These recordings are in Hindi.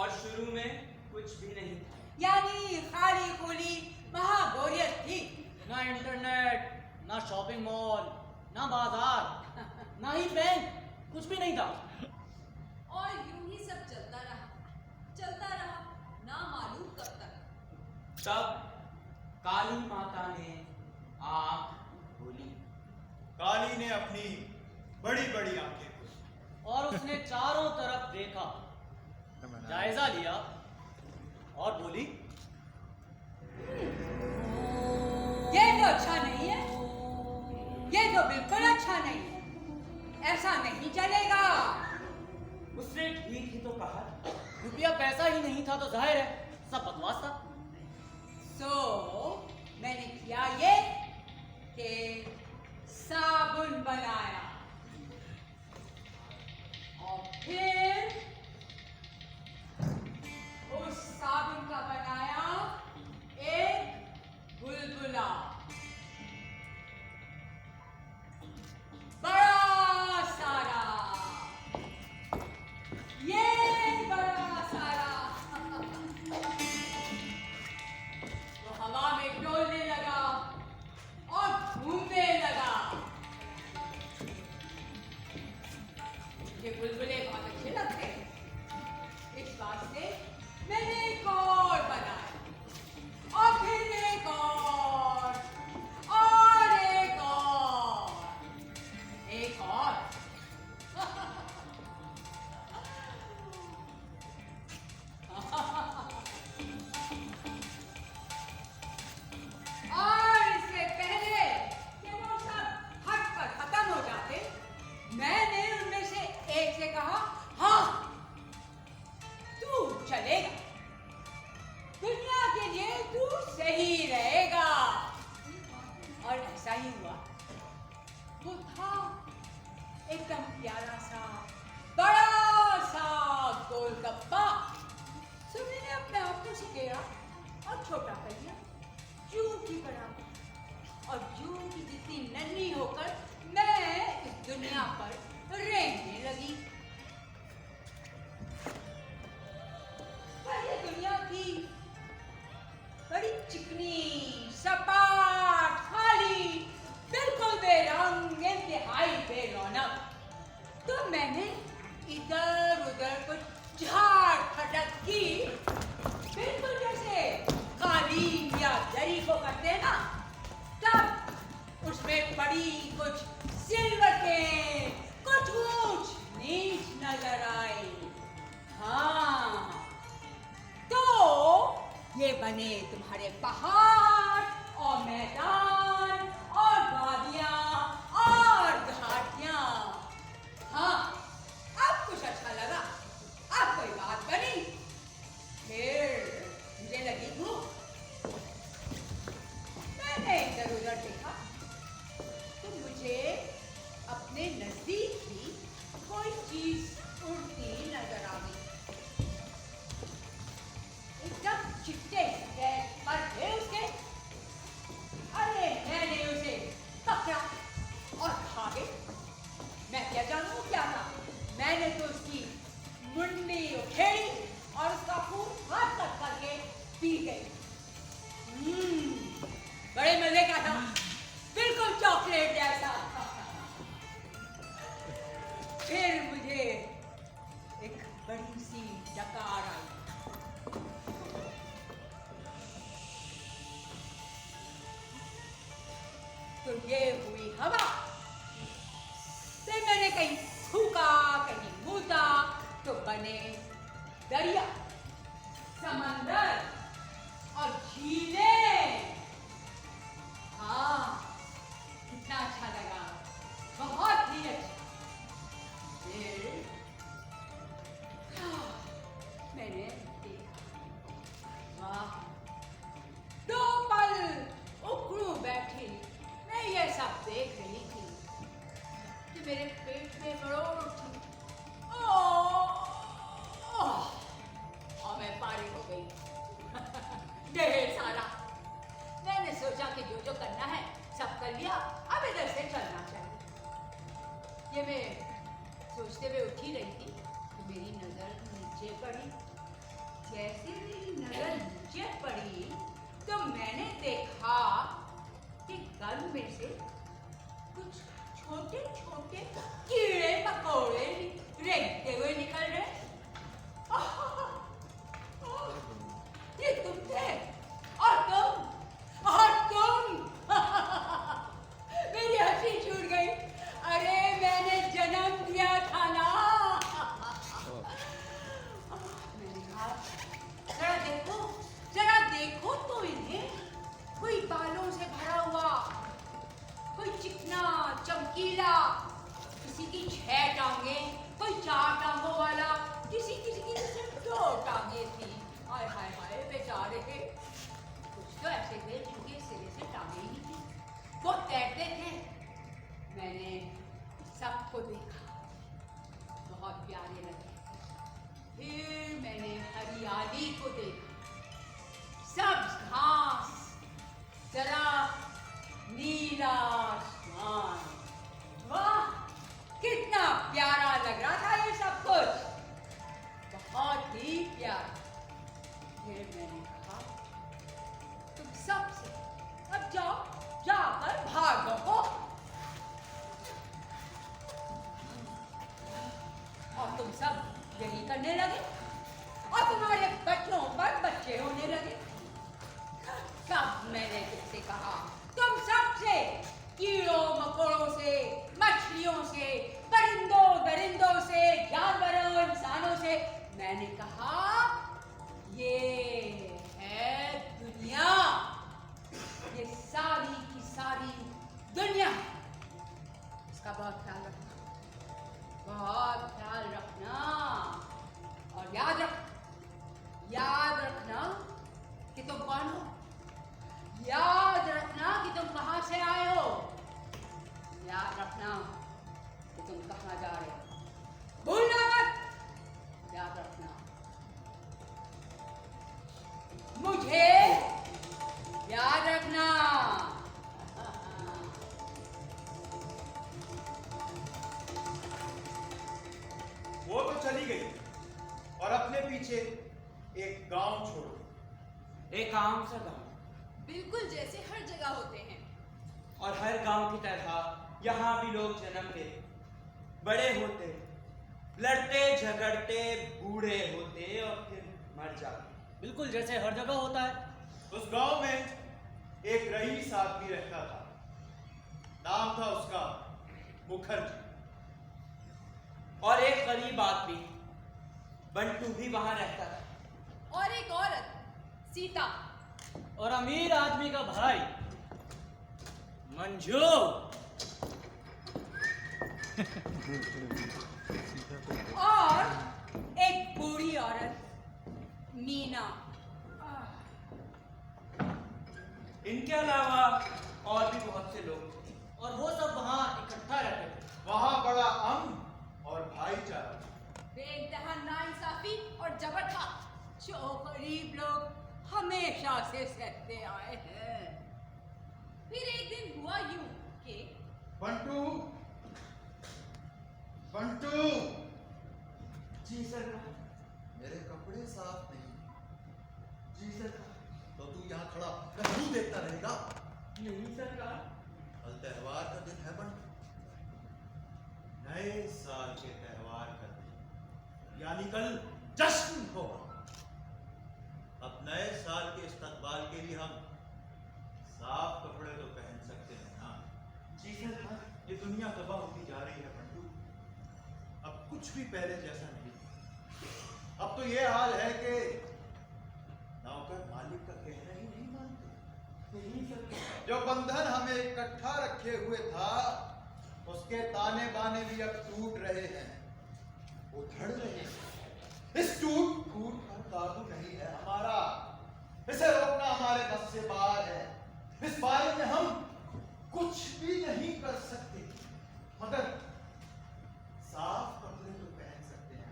और शुरू में कुछ भी नहीं था। यानी खाली खुली महाबोरियत थी। ना इंटरनेट, ना शॉपिंग मॉल, ना बाजार, ना ही बैंक, कुछ भी नहीं था। और यूं ही सब चलता रहा, ना मालूम कब तक। तब काली माता ने आँख खोली। काली ने अपनी बड़ी बड़ी आंखें खोली और उसने चारों तरफ देखा, जायजा लिया और बोली, ये तो अच्छा नहीं है, ये तो बिल्कुल अच्छा नहीं है, ऐसा नहीं चलेगा। उसने ठीक ही तो कहा। रुपया पैसा ही नहीं था तो जाहिर है सब बकवास था। मैंने किया ये कि साबुन बनाया और फिर उस साबुन का बनाया एक बुलबुला, बड़ा सारा, ये बड़ा सारा वो हवा में डोलने लगा और घूमने लगा। ये बुलबुले बहुत अच्छे लगते हैं, इस बात से मैंने एक और बनाया और फिर एक और एक और और इससे पहले कि वो सब हट कर खत्म हो जाते, मैंने उनमें से एक से कहा, हाँ तू चलेगा, दुनिया के लिए तू सही रहेगा। और ऐसा ही हुआ। वो था एकदम प्यारा सा, बड़ा सा गोलगप्पा। तो मैंने अपने आप को सिकेरा और छोटा कर लिया, जूं की बराबर, और जूं की जितनी नन्ही होकर मैं इस दुनिया पर रेंगने लगी। पर ये दुनिया थी बड़ी चिकनी, सपाट, खाली, बिल्कुल बेरंग, इंतहाई बेरौनक। तो मैंने इधर उधर कुछ झाड़ फटक की, बिल्कुल जैसे कालीन या दरी को करते हैं ना, तब उसमें पड़ी कुछ सिलवटें, कुछ ऊंच नीच नजर आई। हाँ, तो ये बने तुम्हारे पहाड़ और मैदान और वादियां और घाटियां। हाँ, अब कुछ अच्छा लगा, अब कोई बात बनी। फिर मुझे लगी भूख। मैंने इधर उधर देखा तो मुझे अपने नजदीक ही कोई चीज उड़ती नजर आ गई। एकदम चिट्टे पर थे उसके। अरे मैंने उसे पकड़ा और खा गई। मैं क्या जानूं क्या था, मैंने तो उसकी मुंडी उखेड़ी और उसका खून हाथ तक करके पी गई। बड़े मजे का था, बिल्कुल चॉकलेट जैसा। फिर मुझे एक बड़ी सी डकार आई। तो ये हुई हवा। फिर मैंने कहीं फूका, कहीं मूता, तो बने दरिया, समंदर और झीलें। हाँ, कितना अच्छा लगा, बहुत ही अच्छा। फिर मैंने देखा, वाह, 2 पल उखड़ू बैठी मैं ये सब देख रही थी कि मेरे पेट में मरोड़ उठी। और मैं पारी हो गई। ढेर सारा। मैंने सोचा कि जो जो करना है सब कर लिया, अब इधर से चलना चाहिए। ये मैं सोचते हुए उठी रही थी कि मेरी नजर नीचे पड़ी कोई चिकना चमकीला, किसी की 6 टांगें, कोई 4 टांगों वाला, किसी किसी की सिर्फ 2 टांगें थी। हाय हाय हाय बेचारे के। कुछ तो ऐसे थे जिनके सिरे से टांगें ही नहीं थी, वो तैरते थे। मैंने सबको देखा, बहुत प्यारे लगे। फिर मैंने हरियाली को देखा, सब्ज घास, जरा नीला आसमान। वाह, कितना प्यारा लग रहा था ये सब कुछ, बहुत ही प्यारा। फिर मैंने कहा, तुम सबसे अब जाओ, जाकर भागो। और तुम सब यही करने लगे, और तुम्हारे बच्चों पर बच्चे होने लगे। कब मैंने तुमसे कहा, तुम सबसे, कीड़ों मकोड़ों से, मछलियों से, परिंदों दरिंदों से, जानवरों इंसानों से, मैंने कहा ये है दुनिया, ये सारी की सारी दुनिया। इसका बहुत ख्याल रखना, बहुत ख्याल रखना। और याद रखना कि तुम कौन हो, याद रखना कि तुम कहां से आए हो, याद रखना कि तुम कहां जा रहे हो, भूलना मत, याद रखना। मुझे याद रखना। वो तो चली गई और अपने पीछे एक गांव छोड़ो। एक आम सा गांव, बिल्कुल जैसे हर जगह होते हैं। और हर गांव की तरह यहाँ भी लोग जन्मते, बड़े होते, लड़ते झगड़ते, बूढ़े होते और फिर मर जाते। बिल्कुल जैसे हर जगह होता है। उस गांव में एक रईस आदमी रहता था, नाम था उसका मुखर्जी। और एक गरीब आदमी बंटू भी वहां रहता था। और एक औरत, सीता। और अमीर आदमी का भाई मंजू। और एक बूढ़ी औरत, मीना। इनके अलावा और भी बहुत से लोग थे। और वो सब वहां इकट्ठा रहते थे। वहां बड़ा अमन और भाईचारा था। बेइंतहा नाइंसाफी और जबर था, जो गरीब लोग हमेशा से सहते आए हैं। फिर एक दिन हुआ यूं कि बंटू, बंटू, जी सरकार। मेरे कपड़े साफ नहीं, जी सरकार। तो तू यहाँ खड़ा कहीं देखता रहेगा? नहीं सरकार। कल त्योहार का दिन है बंटू, नए साल के त्योहार का दिन, यानी कल जश्न होगा। अब नए साल के इस्तकबाल के लिए हम साफ कपड़े तो पहन सकते हैं ना? जी सरकार। ये दुनिया तबाह होती जा रही है बंटू, अब कुछ भी पहले जैसा नहीं। अब तो ये हाल है कि नौकर मालिक का कहना ही नहीं मानते। नहीं सरकार। जो बंधन हमें इकट्ठा रखे हुए था, उसके ताने बाने भी अब टूट रहे हैं, उधड़ रहे हैं। इस टूट फूट पर काबू नहीं है हमारा, इसे रोकना हमारे बस से बाहर है। इस बारे में हम कुछ भी नहीं कर सकते, मगर साफ कपड़े तो पहन सकते हैं।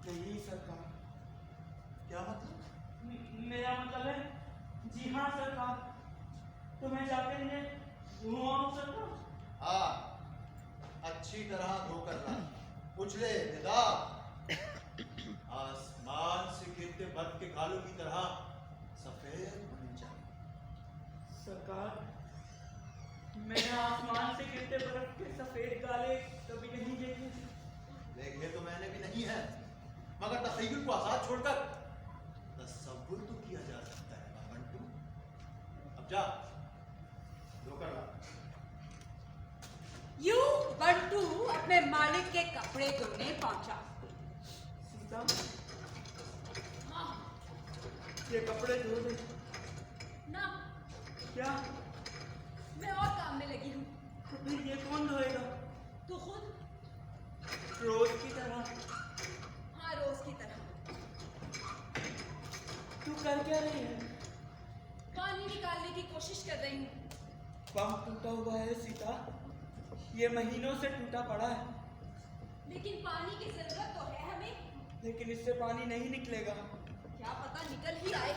नहीं सरकार। क्या मतलब? मेरा मतलब है, जी हाँ सरकार, तो मैं जाते हैं हुआ सरकार। हाँ, अच्छी तरह धोकर ला, उछले निदाब, आसमान से गिरते बर्फ के गालों की तरह सफेद बन जाए। सरकार, मैंने आसमान से गिरते बर्फ के सफेद गाले कभी नहीं देखे। देखे तो मैंने भी नहीं है, मगर तखय्युल को आजाद छोड़कर तसव्वुर तो किया जा सकता है ना बंटू। अब जा, धोकर ला। यूं बंटू अपने मालिक के कपड़े धोने पहुंचा। सीता, हाँ ये कपड़े धो दे। ना क्या? मैं और काम में लगी हूँ। तो फिर ये कौन धोएगा? तू खुद? रोज की तरह। हाँ, रोज की तरह। तू कर क्या रही है? पानी निकालने की कोशिश कर रही हूँ। पंप टूटा हुआ है सीता, ये महीनों से टूटा पड़ा है। लेकिन पानी की जरूरत तो है हमें। लेकिन इससे पानी नहीं निकलेगा। क्या पता निकल ही आए।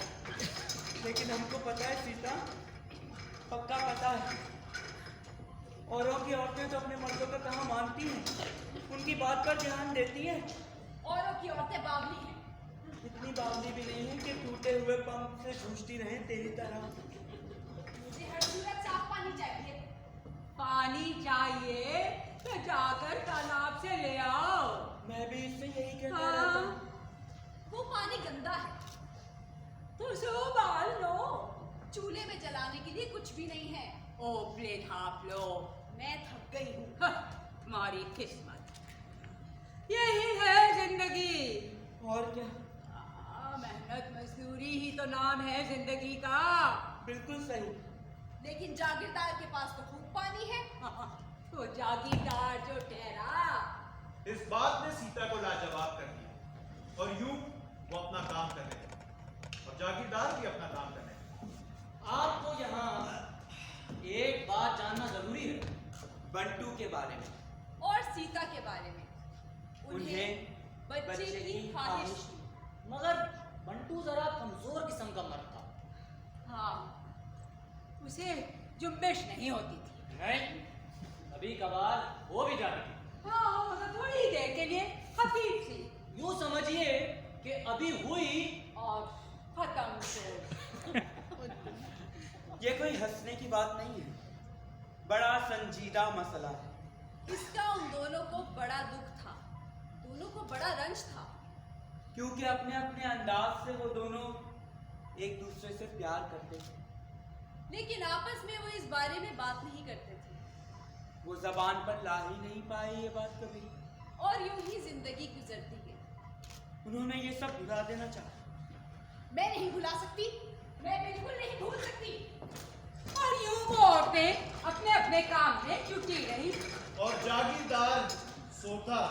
लेकिन हमको पता है सीता, पक्का पता है। औरों की औरतें तो अपने मर्दों का कहाँ मानती हैं, उनकी बात पर ध्यान देती हैं। औरों की औरतें बावली हैं। इतनी बावली भी नहीं है कि टूटे हुए पंप से जूझती रहें तेरी तरह। मुझे हर सूरत साफ पानी चाहिए। पानी चाहिए तो जाकर तालाब से ले आओ। मैं भी इससे यही कहता हाँ। रहता हूँ। वो पानी गंदा है। तो उबाल लो। चूल्हे में जलाने के लिए कुछ भी नहीं है। ओ प्लेट हाफ लो। मैं थक गई हूँ। तुम्हारी किस्मत, यही है जिंदगी। और क्या? मेहनत मजदूरी ही तो नाम है जिंदगी का। बिल्कुल सही। लेकिन जागीरदार के पास तो खूब पानी है। तो जागीरदार जो ठहरा। इस बात ने सीता को लाजवाब कर दिया और यूं वो अपना काम करने लगे और जागीरदार भी अपना काम करने लगे। आपको यहाँ एक बात जानना जरूरी है। बंटू के बारे में और सीता के बारे में। उन्हें बच्चे की ख्वाहिश थी। मगर बंटू जरा कमजोर किस्म का मर्द था। हाँ, उसे जुम्बिश नहीं होती थी। नहीं, कभी कभार हो भी जाती थी। हाँ, तो थोड़ी देर के लिए खफीफ सी। यूं समझिए कि अभी हुई और खत्म से। ये कोई हंसने की बात नहीं है, बड़ा संजीदा मसला है। इसका उन दोनों को बड़ा दुख था। दोनों को बड़ा रंज था। क्योंकि अपने अपने अंदाज से वो दोनों एक दूसरे से प्यार करते थे। लेकिन आपस में वो इस बारे में बात नहीं करते थे। वो जबान पर ला ही नहीं पाए ये बात कभी। और यूं ही जिंदगी गुजरती गई। उन्होंने ये सब भुला देना चाहा। मैं नहीं भुला सकती। मैं बिल्कुल नहीं भूल सकती। और यूं वो औरतें अपने अपने काम में जुटी रही। और जागीरदार सोता।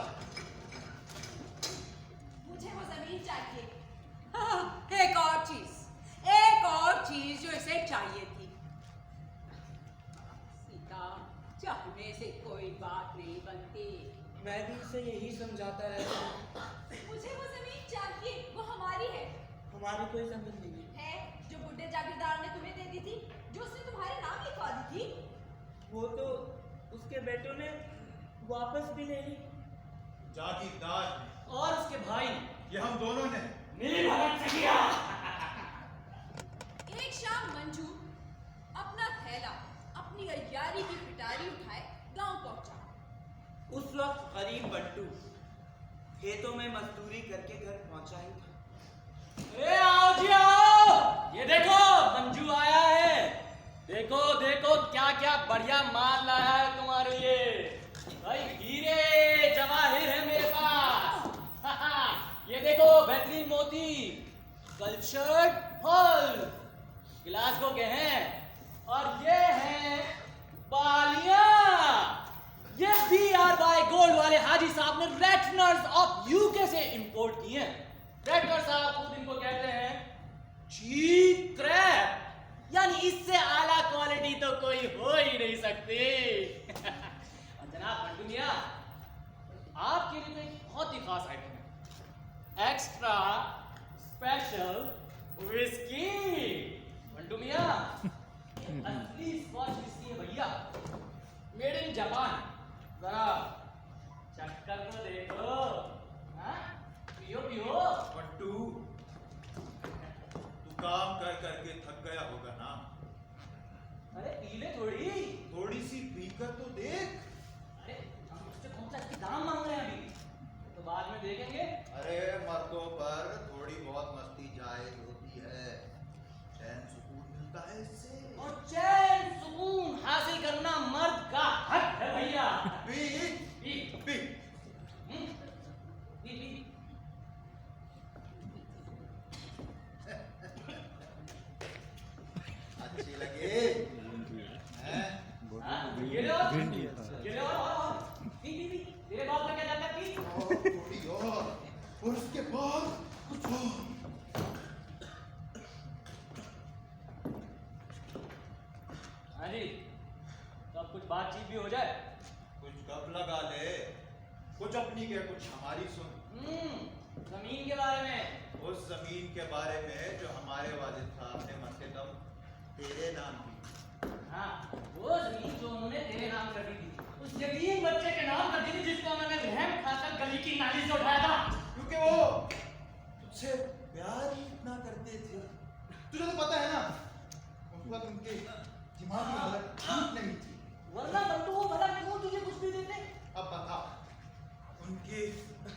मुझे वो जमीन चाहिए। हाँ, एक और चीज जो इसे चाहिए थी। सीता, चाहने से कोई बात नहीं बनती। मैं भी इसे यही समझाता रहता हूँ। मुझे वो जमीन चाहिए। वो हमारी है। हमारी कोई जमीन नहीं है। है जो बुड्ढे जागीरदार ने तुम्हें दे दी थी, जो उसने तुम्हारे नाम लिखवा दी थी। वो तो उसके बेटों ने वापस भी ले ली। जागीरदार ने और उसके भाई ने ये हम दोनों ने मिली भगत से किया। एक शाम मंजू अपना थैला अपनी अय्यारी की पिटारी उठाए गांव पहुंचा। उस वक्त गरीब बंटू खेतों में मजदूरी करके घर पहुंचा ही था। ए आओ जी आओ, ये देखो मंजू आया है। देखो देखो क्या क्या बढ़िया माल लाया है तुम्हारे लिए। भाई हीरे जवाहिर है मेरे पास। ये देखो बेहतरीन मोती, कल्चर्ड फल, गिलास के हैं। और ये हैं बालियां। ये BR बाय गोल्ड वाले हाजी साहब ने रेटनर्स ऑफ यूके से इंपोर्ट किए हैं। रेटनर साहब खुद इनको कहते हैं चीप क्रैप, यानी इससे आला क्वालिटी तो कोई हो ही नहीं सकती। और जनाब बंटू मियां, आपके लिए तो एक बहुत ही खास आइटम है, एक्स्ट्रा स्पेशल विस्की। बंटू मियां, ये असली स्कॉच विस्की है भैया, मेड इन जापान। जरा चक्कर तो देखो। हाँ? पियो पियो। बंटू, तू काम कर करके थक गया होगा ना। अरे पी ले थोड़ी। थोड़ी सी पीकर तो देख। अरे हम उससे कौन सा इसकी दाम मांग रहे हैं अभी, तो बाद में देखेंगे। अरे मर्दों पर थोड़ी बहुत मस्ती जायज होती है, चैन सुकून मिलता है इससे। और चैन सुकून हासिल करना मर्द का हक है भैया। P P P. P P. अच्छी लगी हैं? ये ले और पी पी पी तेरे बाप का क्या जाता है पी और थोड़ी और उसके बाद कुछ और। हाँ जी तो अब कुछ बातचीत भी हो जाए। कुछ गप लगा ले, कुछ अपनी के कुछ हमारी सुन। जमीन के बारे में। उस जमीन के बारे में जो हमारे वालिद साहब ने मरते दम तेरे नाम की। हाँ वो जमीन जो उन्होंने तेरे नाम कर दी थी उस यतीम बच्चे के नाम कर दी थी जिसको उन्होंने रहम खाकर गली की नाली से उठाया था। क्योंकि वो तुझसे प्यार ही इतना करते थे। तुझे तो पता है ना उस वक्त उनके दिमागी हालत ठीक नहीं थी। वरना बंटू वो भला क्यों तुझे कुछ भी देते। अब बता, उनके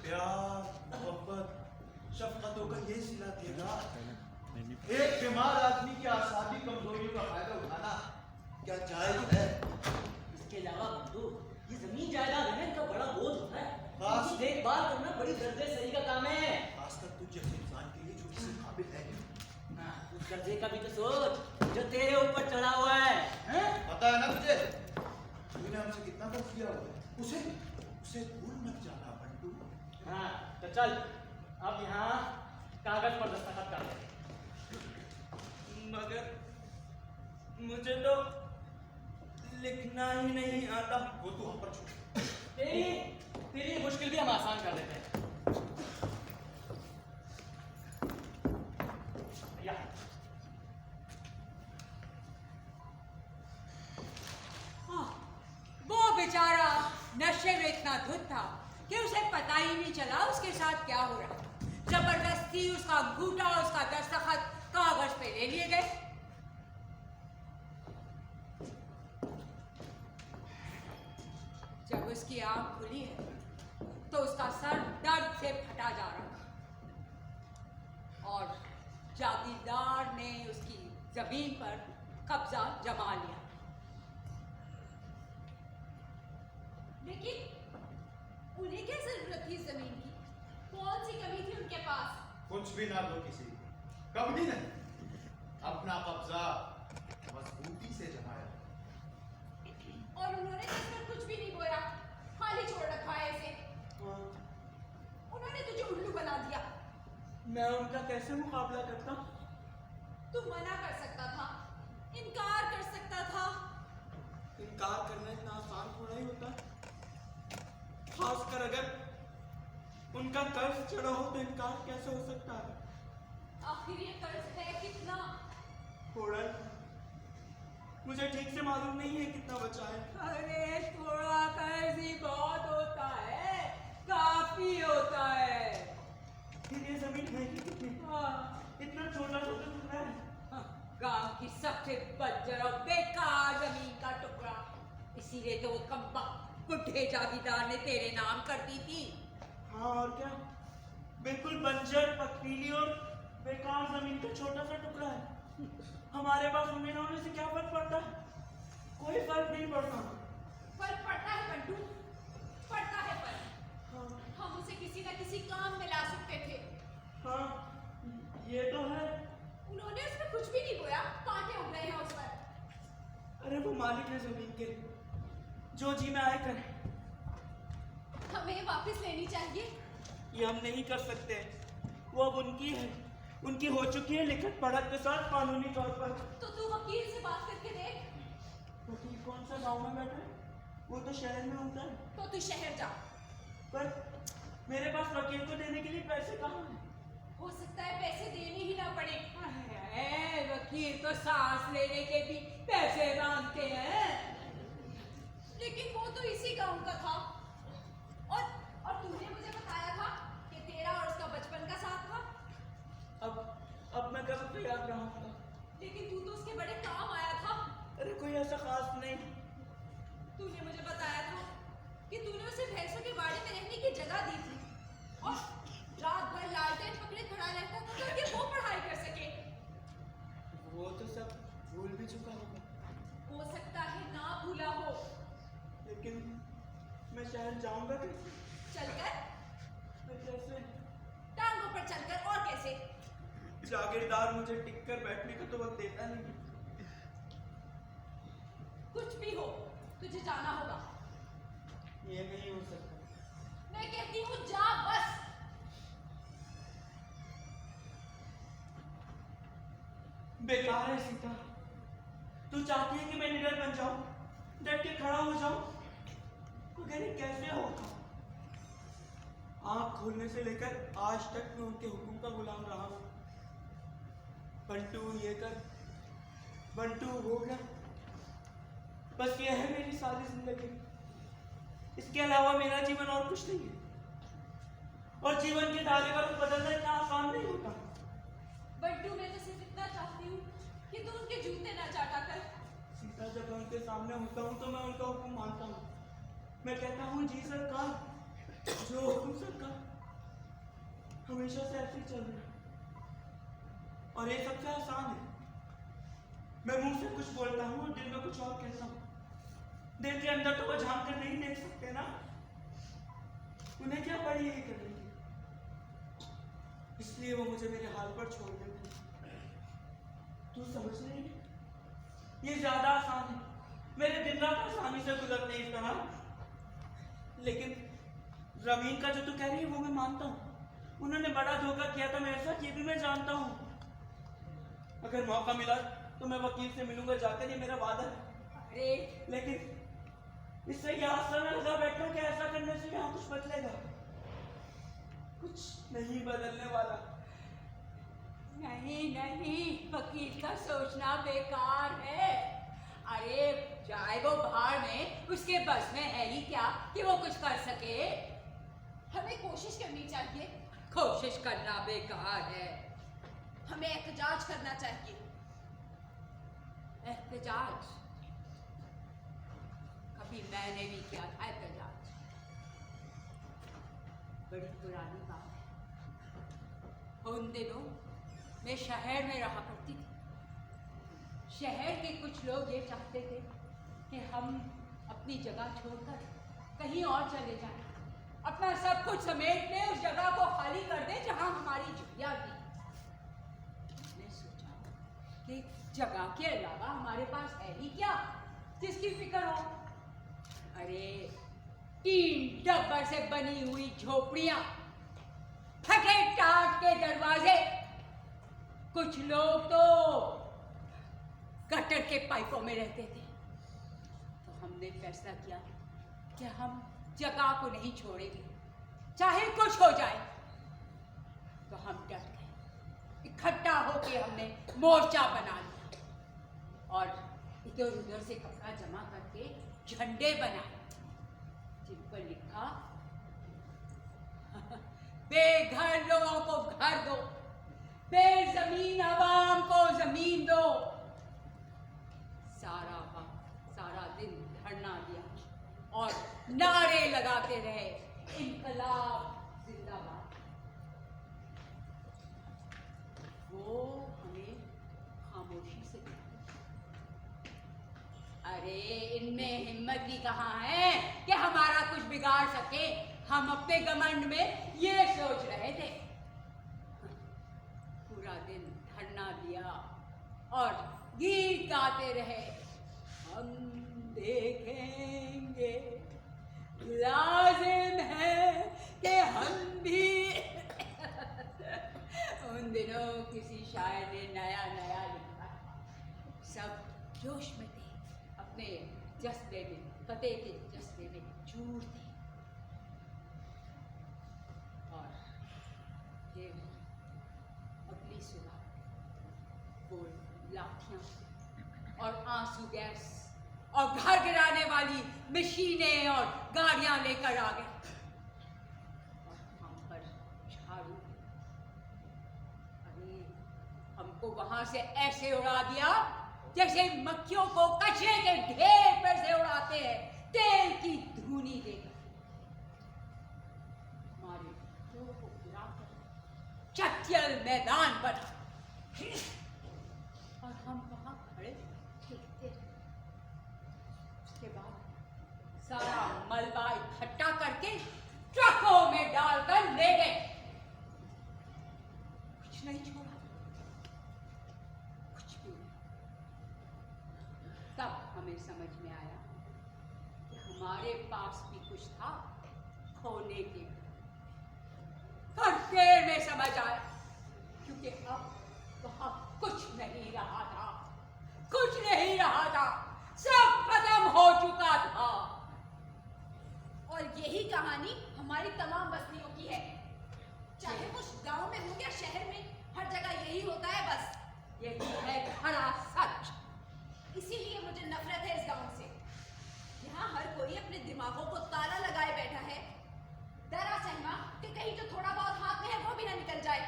प्यार मोहब्बत शफकतों का ये सिला देगा एक बीमार आदमी की आसादी कमजोरियों का फायदा उठाना क्या जायज है? इसके अलावा बंटू ये जमीन जायदाद है ना इनका बड़ा बोझ होता है। बस। इसकी देखभाल करना बड़ी दर्जे सही का काम है। खासकर तू जैसे इंसान के लिए जो किसी काबिल है। हाँ, उस कर्जे का भी तो सोच जो तेरे ऊपर चढ़ा हुआ है, हैं? पता है ना तुझे तूने हमसे कितना कर्ज किया हुआ है? उसे भूल मत जाना बंटू। हाँ तो चल अब यहाँ कागज पर दस्तखत कर दे। मगर मुझे तो लिखना ही नहीं आता। वो तू हम पर छोड़। तेरी मुश्किल भी हम आसान कर देते हैं। या वो बेचारा नशे में इतना धुत था कि उसे पता ही नहीं चला उसके साथ क्या हो रहा। जबरदस्ती उसका अंगूठा और उसका दस्तखत कागज पे ले लिए गए। जब उसकी आंख खुली है तो उसका सर दर्द से फटा जा रहा था और जागीरदार ने उसकी जमीन पर कब्जा जमा लिया। लेकिन उन्हें क्या जरूरत थी जमीन की? कौन सी कमी थी उनके पास? कुछ भी ना दो किसी को, कभी नहीं। अपना कब्जा मजबूती से जमाया और उन्होंने इसमें कुछ भी नहीं बोया, खाली छोड़ रखा है इसे। उन्होंने तुझे उल्लू बना दिया। मैं उनका कैसे मुकाबला करता? तू मना कर सकता था, इनकार कर सकता था। इनकार करना इतना आसान थोड़ा ही होता, खासकर अगर उनका कर्ज चढ़ा हो तो इनकार कैसे हो सकता है? आखिर ये कर्ज है कितना? थोड़ा ही। मुझे ठीक से मालूम नहीं है कितना बचा है। अरे थोड़ा कर्ज ही बहुत होता है, काफी होता है। फिर ये जमीन है ही कितनी? इतना छोटा छोटा टुकड़ा है। गांव की सबसे बंजर और बेकार जमीन का टुकड़ा, इसीलिए तो वो कम्बख्त बुढ़े जागीरदार ने तेरे नाम कर दी थी। हाँ और क्या, बिल्कुल बंजर पथरीली और बेकार जमीन का छोटा सा टुकड़ा है। हमारे पास जमीन होने से क्या फर्क पड़ता है? कोई फर्क नहीं पड़ता। फर्क पड़ता है बंटू, पड़ता है फर्क। हाँ, हम उसे किसी न किसी काम में ला सकते थे। हाँ ये तो है। उन्होंने उसमें कुछ भी नहीं बोया, कांटे उग रहे हैं उस पर। अरे वो मालिक है जमीन के, जो जी में आए करे। हमें वापस लेनी चाहिए। ये हम नहीं कर सकते, वो अब उनकी है, उनकी हो चुकी है लिखत पढ़त के साथ कानूनी तौर पर। तो तू वकील से बात करके देख। वकील कौन सा गांव में बैठा है? वो तो शहर में होता है। तो तू शहर जा। पर मेरे पास वकील को देने के लिए पैसे कहाँ हैं? हो सकता है पैसे देने ही ना पड़े। वकील तो सांस लेने के भी पैसे मांगते हैं। लेकिन वो तो इसी गांव का था। और तूने मुझे बताया था कि तेरा और उसका बचपन का साथ था। अब मैं कब तैयार रहूंगा? लेकिन तू तो उसके बड़े काम आया था। अरे कोई ऐसा खास नहीं। तूने मुझे बताया था कि तूने उसे भैंसों के बाड़े में रहने की जगह दी थी और रात भर लालटेन पकड़े खड़ा रहता था ताकि वो पढ़ाई कर सके। वो तो सब भूल भी चुका होगा। हो सकता है ना भूला हो। लेकिन मैं शहर जाऊंगा कैसे? चलकर, मैं कैसे? टांगों पर चलकर, और कैसे? जागीरदार मुझे टिक कर बैठने का तो वक्त देता नहीं। कुछ भी हो, तुझे जाना होगा। ये नहीं हो सकता। मैं कहती हूँ जा बस। बेकार है सीता। तू चाहती है कि मैं निडर बन जाऊं, डट के खड़ा हो जाऊं, मगर ये कैसे होगा? आंख खोलने से लेकर आज तक मैं उनके हुक्म का गुलाम रहा हूं। बंटू ये कर, बंटू हो गया, बस ये है मेरी सारी जिंदगी। इसके अलावा मेरा जीवन और कुछ नहीं है। और जीवन के धारे को बदलना इतना आसान नहीं होता। बंटू, मैं तो सिर्फ इतना चाहती हूँ कि तू उनके जूते ना चाटा कर। सीता, जब मैं उनके सामने होता हूँ तो मैं उनका हुक्म मानता हूँ। मैं कहता हूँ जी सरकार, जो हुक्म सरकार, हमेशा से ऐसे ही चल रहा है। और ये सबसे आसान है। मैं मुंह से कुछ बोलता हूँ और दिल में कुछ और कहता हूँ। दिल के अंदर तो वो झांक कर नहीं देख सकते ना। उन्हें क्या पड़ी यही करने की, इसलिए वो मुझे मेरे हाल पर छोड़ देते। तू समझ नहीं, ये ज्यादा आसान है। मेरे दिन रात आसानी से गुजरते इस तरह। लेकिन रमीन का जो तू कह रही है वो मैं मानता हूँ। उन्होंने बड़ा धोखा किया था मेरे साथ, ये भी मैं जानता हूँ। अगर मौका मिला तो मैं वकील से मिलूंगा जाकर, ये मेरा वादा है। अरे लेकिन इससे ये आशा न लगा बैठा कि ऐसा करने से यहाँ कुछ बदलेगा। कुछ नहीं बदलने वाला। नहीं नहीं, वकील का सोचना बेकार है। अरे जाए वो भाड़ में, उसके बस में है ही क्या कि वो कुछ कर सके। हमें कोशिश करनी चाहिए। कोशिश करना बेकार है। हमें एहतजाज करना चाहिए। एहतजाज कभी मैंने भी किया था। एहतजाज बड़ी पुरानी बात है। उन दिनों मैं शहर में रहा करती थी। शहर के कुछ लोग ये चाहते थे कि हम अपनी जगह छोड़कर कहीं और चले जाएं, अपना सब कुछ समेट लें, उस जगह को खाली कर दें जहां हमारी झुग्गियां थी। मैंने सोचा कि जगह के अलावा हमारे पास है ही क्या जिसकी फिक्र हो। अरे टीन डब्बर से बनी हुई झोपड़ियां, फटे टाट के दरवाजे, कुछ लोग तो गटर के पाइपों में रहते थे। तो हमने फैसला किया कि हम जगह को नहीं छोड़ेंगे, चाहे कुछ हो जाए। तो हम डट गए। इकट्ठा होके हमने मोर्चा बना लिया और इधर उधर से कपड़ा जमा करके झंडे बनाए, जिन पर लिखा बेघर लोगों को घर दो, बेजमीन आवाम को जमीन दो। सारा दिन धरना दिया और नारे लगाते रहे, इनकलाब जिंदाबाद। वो हमें खामोशी से अरे इनमें हिम्मत भी कहाँ है कि हमारा कुछ बिगाड़ सके। हम अपने घमंड में ये सोच रहे थे। पूरा दिन धरना दिया और गीत गाते रहे, हम देखेंगे, लाजिम है कि हम भी। उन दिनों किसी शायर ने नया नया लिखा, सब जोश में थे, अपने जज्बे में, फतेह के जज्बे में चूर थे। और ये अगली सुबह वो लाठियां और आंसू गैस और घर गिराने वाली मशीनें और गाड़ियां लेकर आ गए और हम पर झाड़ू। अरे हमको वहां से ऐसे उड़ा दिया जैसे मक्खियों को कचरे के ढेर पर से उड़ाते हैं, तेल की धूनी देकर। हमारे दो को गिराकर चट्यल मैदान बना और हम वहां खड़े देखते रहे। उसके बाद सारा मलबा इकट्ठा करके ट्रकों में डालकर ले गए, कुछ नहीं छोड़ा, कुछ भी नहीं। तब हमें समझ में आया हमारे पास भी कुछ था खोने के लिए। पर देर में समझ आया, क्योंकि अब वहां कुछ नहीं रहा था, कुछ नहीं रहा था, सब खत्म हो चुका था। और यही कहानी हमारी तमाम बस्तियों की है, चाहे वो गांव में हो या शहर में, हर जगह यही होता है। बस यही है खरा सच। इसीलिए मुझे नफरत है इस गांव से। यहाँ हर कोई अपने दिमागों को ताला लगाए बैठा है, डरा सहमा कि कहीं जो थोड़ा बहुत हाथ में है वो भी ना निकल जाए।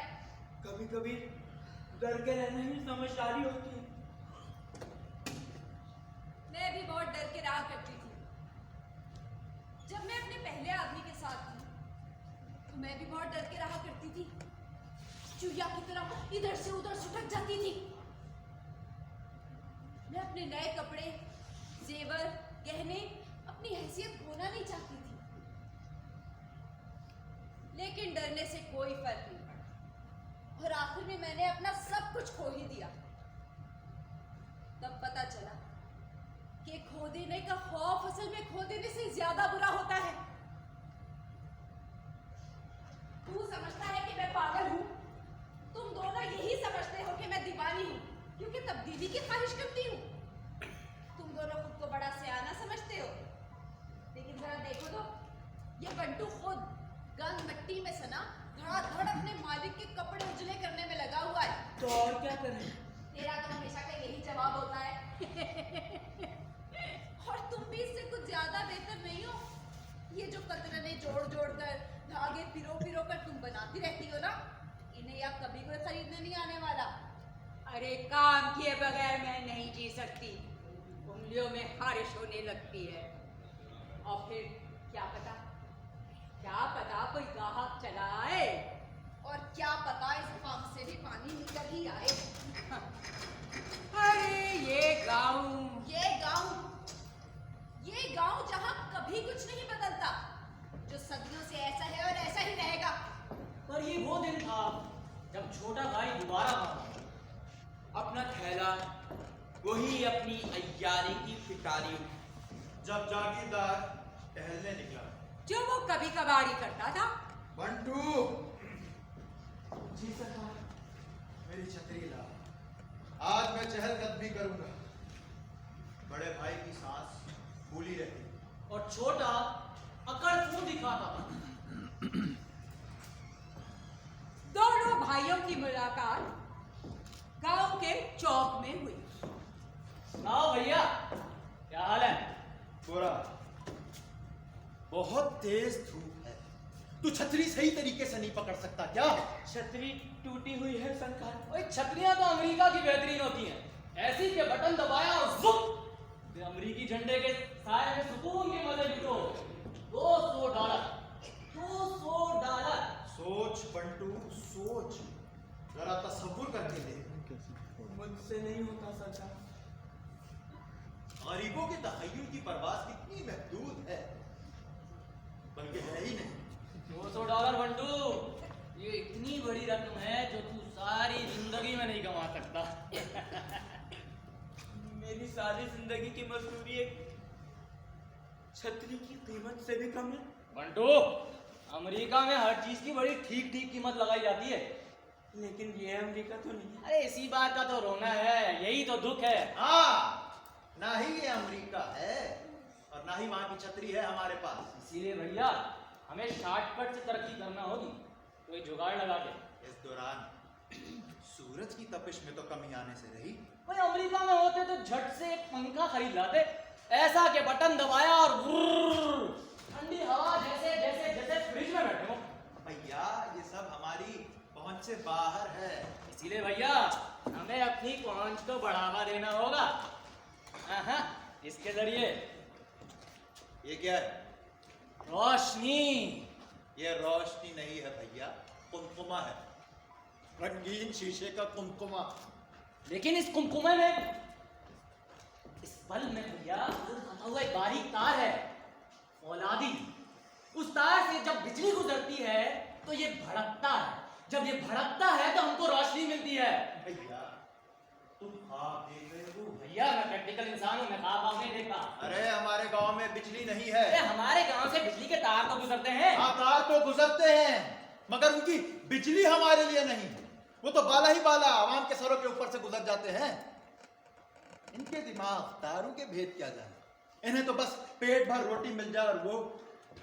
कभी कभी डर के रहना ही समझदारी होती है। मैं भी बहुत डर के रहा करती थी। जब मैं अपने पहले आदमी के साथ थी तो मैं भी बहुत डर के रहा करती थी, चुहिया की तरह इधर से उधर सुटक जाती थी। मैं अपने नए कपड़े, जेवर, गहने, अपनी हैसियत खोना नहीं चाहती थी, लेकिन डरने से कोई फर्क नहीं पड़ा और आखिर में मैंने अपना सब कुछ खो ही दिया। तब पता चला कि खो देने का खौफ असल में खो देने से ज्यादा बुरा होता है। तू समझता है कि मैं पागल हूँ, तुम दोनों यही समझते हो कि मैं दीवानी हूँ क्योंकि तब्दीली की ख्वाहिश करती हूँ। तुम दोनों खुद को बड़ा सियाना समझते हो, लेकिन जरा देखो तो, ये बंटू खुद गंद मिट्टी में सना धड़ाधड़ अपने मालिक के कपड़े उजले करने में लगा हुआ है। तो और क्या करें? तेरा तो हमेशा का यही जवाब होता है। और तुम भी इससे कुछ ज्यादा बेहतर नहीं हो। ये जो कतरने जोड़ जोड़ कर, धागे पिरो पिरो कर तुम बनाती रहती हो ना, इन्हें अब कभी कोई खरीदने नहीं आने वाला। अरे काम किए बगैर मैं नहीं जी सकती, उंगलियों में खारिश होने लगती है। और फिर क्या पता कोई गाहक चला आए, और क्या पता इस पंप से भी पानी निकल ही आए। अरे ये गांव जहां कभी कुछ नहीं बदलता, जो सदियों से ऐसा है और ऐसा ही रहेगा। पर ये वो दिन था जब छोटा भाई दोबारा वहां अपना थैला, वही अपनी अय्यारी की पिटारी, जब जागीरदार टहलने निकला। जो वो कभी कभार ही करता था। बंटू, जी सरकार। मेरी छतरी ला, आज मैं चहलकदमी करूंगा। बड़े भाई की सांस फूली रहती और छोटा अकड़ क्यों दिखाता था? दोनों भाइयों की मुलाकात गांव के चौक में हुई। सुनाओ भैया, क्या हाल है? गोरा, बहुत तेज धूप है, तू छतरी सही तरीके से नहीं पकड़ सकता क्या? छतरी टूटी हुई है सरकार। ओए छतरियां तो अमेरिका की बेहतरीन होती हैं, ऐसी के बटन दबाया और जुप, अमेरिकी झंडे के साए में सुकून के मजे लूटो। $200, $200। सोच बंटू, सोच, जरा तसव्वुर करके देख। मुझसे नहीं होता सरकार। गरीबों के तखय्युल की परवाज़ कितनी महदूद है, बल्कि है ही नहीं। $200 बंटू, ये इतनी बड़ी रकम है जो तू सारी जिंदगी में नहीं कमा सकता। मेरी सारी जिंदगी की मजदूरी एक छतरी की कीमत से भी कम है। बंटू, अमेरिका में हर चीज की बड़ी ठीक ठीक कीमत लगाई जाती है। लेकिन ये अमेरिका तो नहीं है। अरे इसी बात का तो रोना है, यही तो दुख है। हाँ, ना ही ये अमेरिका है और ना ही वहां की छतरी है हमारे पास। इसीलिए भैया हमें शॉर्टकट से तरक्की करना होगी, कोई जुगाड़ लगा के। इस दौरान सूरज की तपिश में तो कमी आने से रही। भाई अमेरिका में होते तो झट से एक पंखा खरीद लाते, ऐसा के बटन दबाया और ठंडी हवा जैसे जैसे जैसे फ्रिज में बैठे हो। भैया ये सब हमारी पहुंच से बाहर है। इसीलिए भैया हमें अपनी पहुंच को बढ़ावा देना होगा। इसके जरिए ये क्या है? रोशनी। ये रोशनी नहीं है भैया, कुमकुमा है, रंगीन शीशे का कुमकुमा। लेकिन इस कुमकुमे में, इस बल्ब में भैया हुआ एक बारीक तार है, फौलादी। उस तार से जब बिजली गुजरती है तो ये भड़कता है, जब ये भड़कता है तो हमको रोशनी मिलती है। भैया तुम ख्वाब देख रहे हो? भैया मैं प्रैक्टिकल इंसान हूँ, मैं ख्वाब वाब नहीं देखता। अरे हमारे गांव में बिजली नहीं है। अरे हमारे गांव से बिजली के तार तो गुजरते हैं। हाँ, तार तो गुजरते हैं, मगर उनकी बिजली हमारे लिए नहीं। वो तो बाला ही बाला आवाम के सरों के ऊपर से गुजर जाते हैं। इनके दिमाग तारों के भेद क्या जाने। इन्हें तो बस पेट भर रोटी मिल जाए, और वो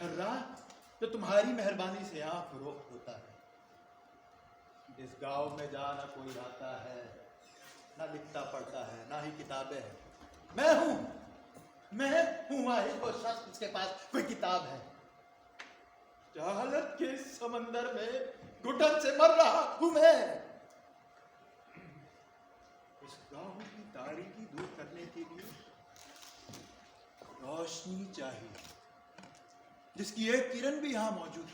हर रात तो तुम्हारी मेहरबानी से यहाँ फरोख्त होता है। इस गांव में जाना कोई आता है, ना लिखता पढ़ता है, ना ही किताबें हैं। मैं हूँ वाहिद वो शख्स जिसके पास कोई किताब है। जहालत के समंदर में घुटन से मर रहा हूं मैं। इस गांव की तारीकी दूर करने के लिए रोशनी चाहिए, जिसकी एक किरण भी यहां मौजूद